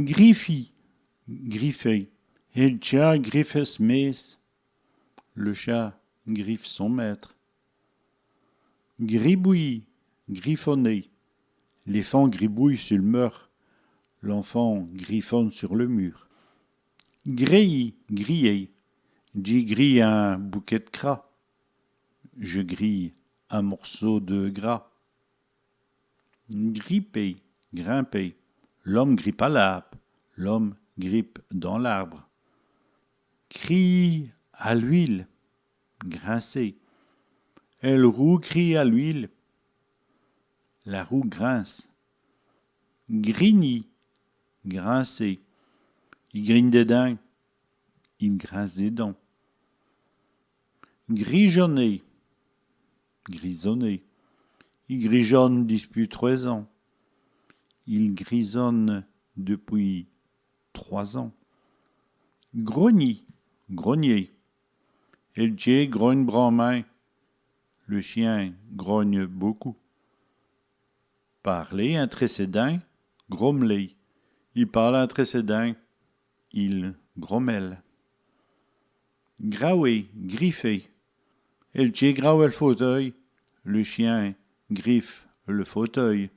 Griffi, griffé. Et le chat griffe Smith. Le chat griffe son maître. Gribouille, griffonner. L'éléphant gribouille sur le mur. L'enfant griffonne sur le mur. Grillis, griller. J'y grille un bouquet de gras. Je grille un morceau de gras. Gripper, grimper. L'homme grippe à l'arbre. L'homme grippe dans l'arbre. Crie à l'huile, grincer. Elle roue crie à l'huile. La roue grince. Grigny, grincer. Il grigne des dents. Il grince des dents. Grigeonner, grisonner. Il grigeonne depuis 3 ans. Il grisonne depuis 3 ans. Grogny, grogner. Et le chien grogne bras-main. Le chien grogne beaucoup. Parler entre ses dents, grommeler. Il parle entre ses dents, il grommelle. Graouer, griffer. Et le chien graue le fauteuil. Le chien griffe le fauteuil.